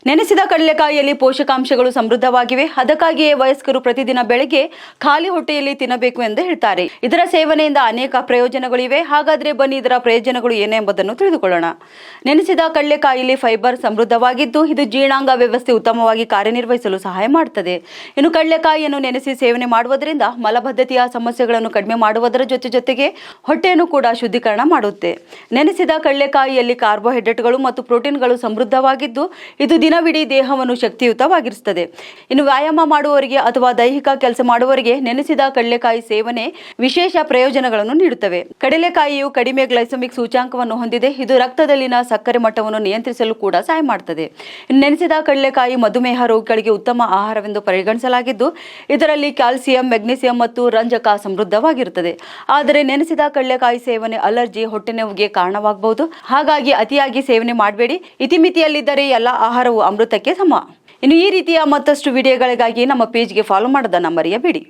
ನೆನೆಸಿದ ಕಡಲೆಕಾಯಿಯಲ್ಲಿ ಪೋಷಕಾಂಶಗಳು ಸಮೃದ್ಧವಾಗಿವೆ. ಅದಕ್ಕಾಗಿಯೇ ವಯಸ್ಕರು ಪ್ರತಿದಿನ ಬೆಳಗ್ಗೆ ಖಾಲಿ ಹೊಟ್ಟೆಯಲ್ಲಿ ತಿನ್ನಬೇಕು ಎಂದು ಹೇಳ್ತಾರೆ. ಇದರ ಸೇವನೆಯಿಂದ ಅನೇಕ ಪ್ರಯೋಜನಗಳಿವೆ. ಹಾಗಾದ್ರೆ ಬನ್ನಿ ಇದರ ಪ್ರಯೋಜನಗಳು ಏನೆಂಬುದನ್ನು ತಿಳಿದುಕೊಳ್ಳೋಣ. ನೆನೆಸಿದ ಕಡಲೆಕಾಯಿಯಲ್ಲಿ ಫೈಬರ್ ಸಮೃದ್ಧವಾಗಿದ್ದು ಇದು ಜೀರ್ಣಾಂಗ ವ್ಯವಸ್ಥೆ ಉತ್ತಮವಾಗಿ ಕಾರ್ಯನಿರ್ವಹಿಸಲು ಸಹಾಯ ಮಾಡುತ್ತದೆ. ಇನ್ನು ಕಡಲೆಕಾಯಿಯನ್ನು ನೆನೆಸಿ ಸೇವನೆ ಮಾಡುವುದರಿಂದ ಮಲಬದ್ಧತೆಯ ಸಮಸ್ಯೆಗಳನ್ನು ಕಡಿಮೆ ಮಾಡುವುದರ ಜೊತೆಗೆ ಹೊಟ್ಟೆಯನ್ನು ಕೂಡ ಶುದ್ಧೀಕರಣ ಮಾಡುತ್ತೆ. ನೆನೆಸಿದ ಕಡಲೆಕಾಯಿಯಲ್ಲಿ ಕಾರ್ಬೋಹೈಡ್ರೇಟ್ಗಳು ಮತ್ತು ಪ್ರೋಟೀನ್ಗಳು ಸಮೃದ್ಧವಾಗಿದ್ದು ಇದು ದಿನವಿಡೀ ದೇಹವನ್ನು ಶಕ್ತಿಯುತವಾಗಿರುತ್ತದೆ. ಇನ್ನು ವ್ಯಾಯಾಮ ಮಾಡುವವರಿಗೆ ಅಥವಾ ದೈಹಿಕ ಕೆಲಸ ಮಾಡುವವರಿಗೆ ನೆನೆಸಿದ ಕಡಲೆಕಾಯಿ ಸೇವನೆ ವಿಶೇಷ ಪ್ರಯೋಜನಗಳನ್ನು ನೀಡುತ್ತವೆ. ಕಡಲೆಕಾಯಿಯು ಕಡಿಮೆ ಗ್ಲೈಸೆಮಿಕ್ ಸೂಚ್ಯಾಂಕವನ್ನು ಹೊಂದಿದೆ. ಇದು ರಕ್ತದಲ್ಲಿನ ಸಕ್ಕರೆ ಮಟ್ಟವನ್ನು ನಿಯಂತ್ರಿಸಲು ಕೂಡ ಸಹಾಯ ಮಾಡುತ್ತದೆ. ನೆನೆಸಿದ ಕಡಲೆಕಾಯಿ ಮಧುಮೇಹ ರೋಗಿಗಳಿಗೆ ಉತ್ತಮ ಆಹಾರವೆಂದು ಪರಿಗಣಿಸಲಾಗಿದ್ದು ಇದರಲ್ಲಿ ಕ್ಯಾಲ್ಸಿಯಂ, ಮೆಗ್ನೀಸಿಯಂ ಮತ್ತು ರಂಜಕ ಸಮೃದ್ಧವಾಗಿರುತ್ತದೆ. ಆದರೆ ನೆನೆಸಿದ ಕಡಲೆಕಾಯಿ ಸೇವನೆ ಅಲರ್ಜಿ, ಹೊಟ್ಟೆ ನೋವಿಗೆ ಕಾರಣವಾಗಬಹುದು. ಹಾಗಾಗಿ ಅತಿಯಾಗಿ ಸೇವನೆ ಮಾಡಬೇಡಿ. ಇತಿಮಿತಿಯಲ್ಲಿದ್ದರೆ ಎಲ್ಲ ಆಹಾರವು ಅಮೃತಕ್ಕೆ ಸಮ. ಇನ್ನು ಈ ರೀತಿಯ ಮತ್ತಷ್ಟು ವಿಡಿಯೋಗಳಿಗಾಗಿ ನಮ್ಮ ಪೇಜ್ಗೆ ಫಾಲೋ ಮಾಡೋದನ್ನ ಮರೆಯಬೇಡಿ.